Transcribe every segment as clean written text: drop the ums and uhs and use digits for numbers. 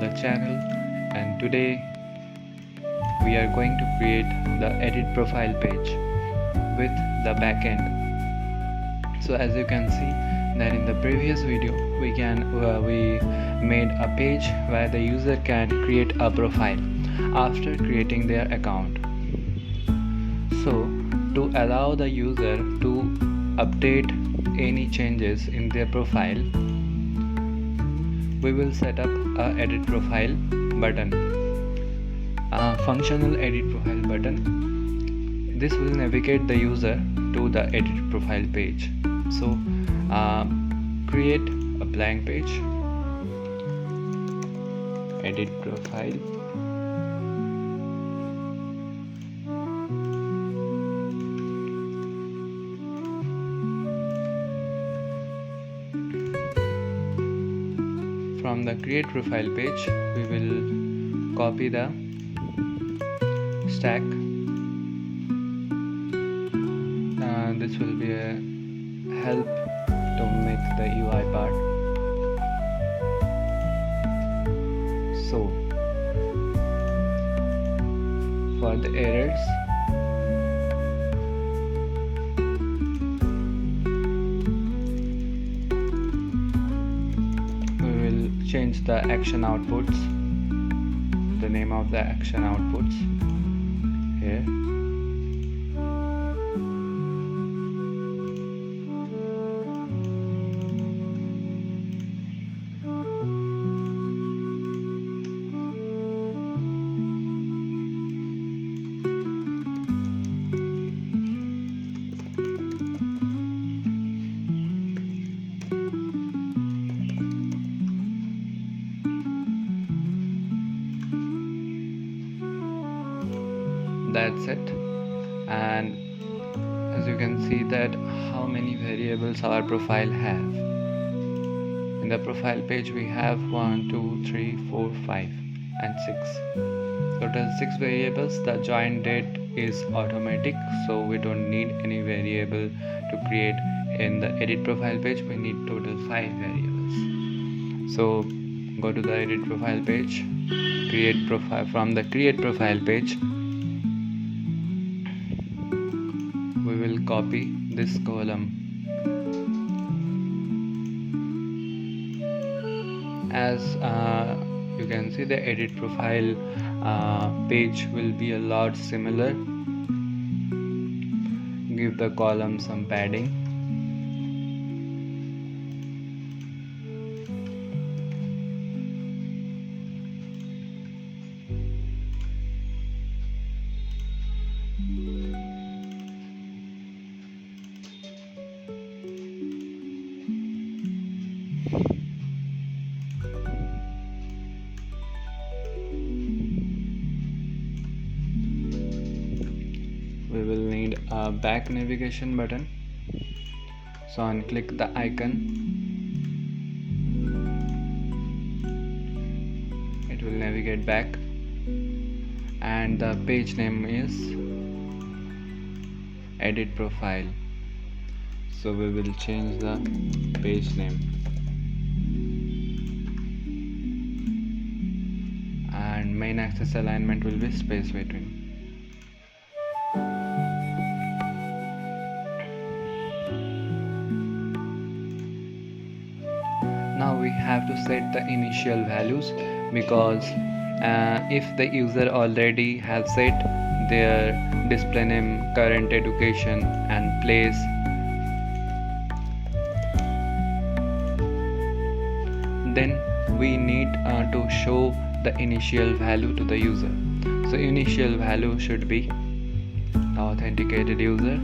our channel, and today we are going to create the edit profile page with the backend. So as you can see that in the previous video we made a page where the user can create a profile after creating their account. So to allow the user to update any changes in their profile, we will set up a edit profile button, a functional edit profile button. This will navigate the user to the edit profile page. So create a blank page, edit profile, from the create profile page we will copy the stack. This will be a help to make the UI part. So for the errors, we will change the action outputs, the name of the action outputs here. That's it. And as you can see that how many variables our profile have. In the profile page we have 1, 2, 3, 4, 5 and 6. Total 6 variables. The join date is automatic, so we don't need any variable to create. In the edit profile page we need total 5 variables. So go to the edit profile page, create profile. From the create profile page we will copy this column. As you can see, the edit profile page will be a lot similar. Give the column some padding. We will need a back navigation button, so unclick the icon. It will navigate back, and the page name is edit profile, so we will change the page name, and main axis alignment will be space between. Now we have to set the initial values, because if the user already has set their display name, current education and place, then we need to show the initial value to the user. So initial value should be authenticated user,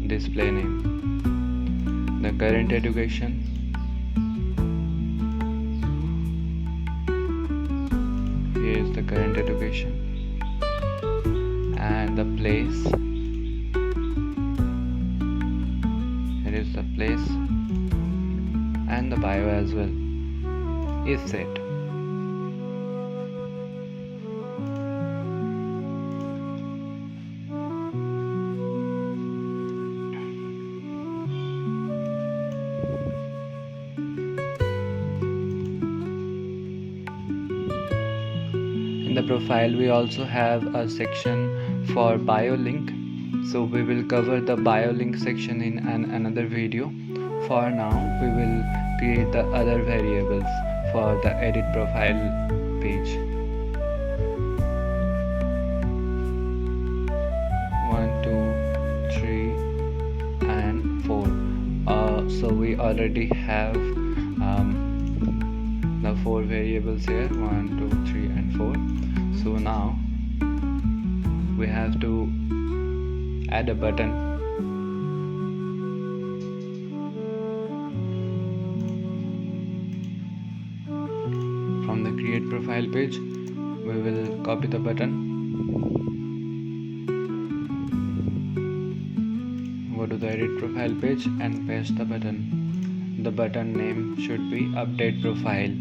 display name, the current education, here's the current education, and the place, here is the place, and the bio as well is set. profile we also have a section for bio link, so we will cover the bio link section in another video. For now we will create the other variables for the edit profile page. 1, 2, 3 and 4. So we already have the 4 variables here, 1, 2, 3 and 4. So now we have to add a button. From the create profile page we will copy the button, go to the edit profile page and paste the button. The button name should be update profile.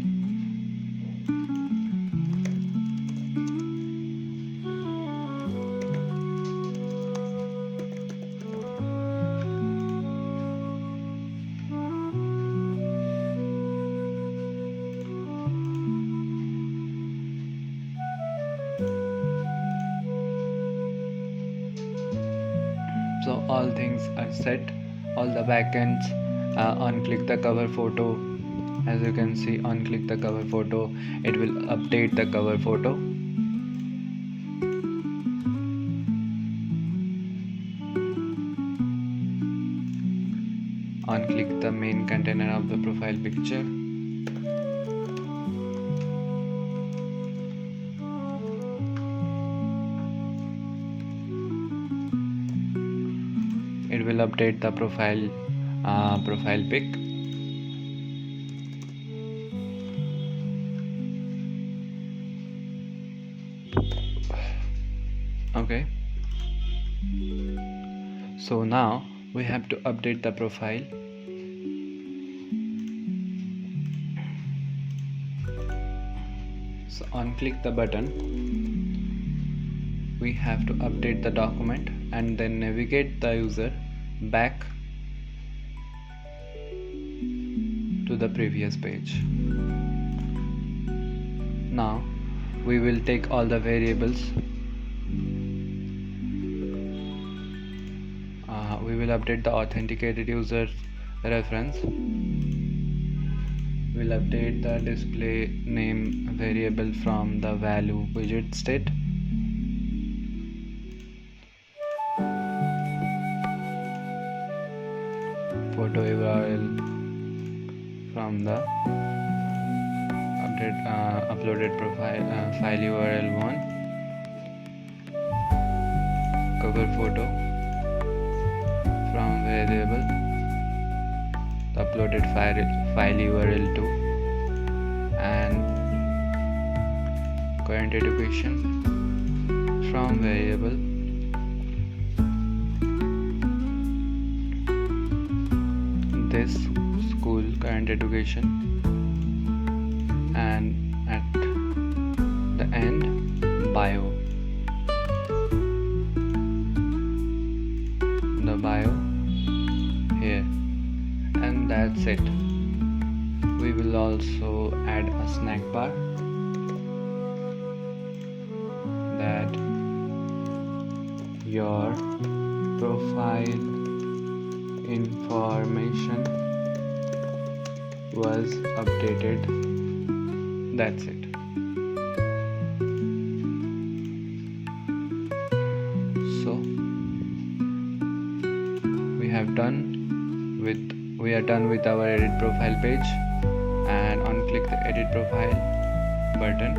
So all things are set, all the backends. Unclick the cover photo. As you can see, unclick the cover photo, it will update the cover photo. Unclick the main container of the profile picture. It will update the profile pic. Okay, so now we have to update the profile. So unclick the button. We have to update the document and then navigate the user back to the previous page. Now we will take all the variables. We will update the authenticated user reference. We'll update the display name variable from the value widget state. Photo URL from the uploaded profile file URL 1. Cover photo from variable the uploaded file URL 2, and current education from variable this school current education, and at the end bio, the bio here, and that's it. We will also add a snack bar that your profile information was updated. That's it. So we are done with our edit profile page, and unclick the edit profile button.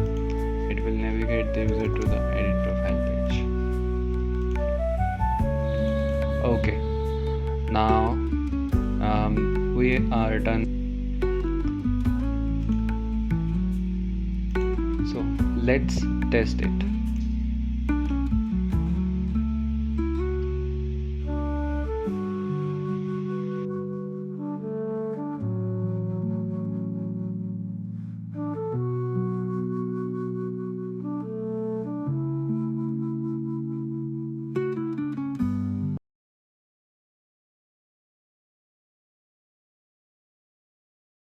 It will navigate the user to the edit profile page. Okay, now we are done. So let's test it.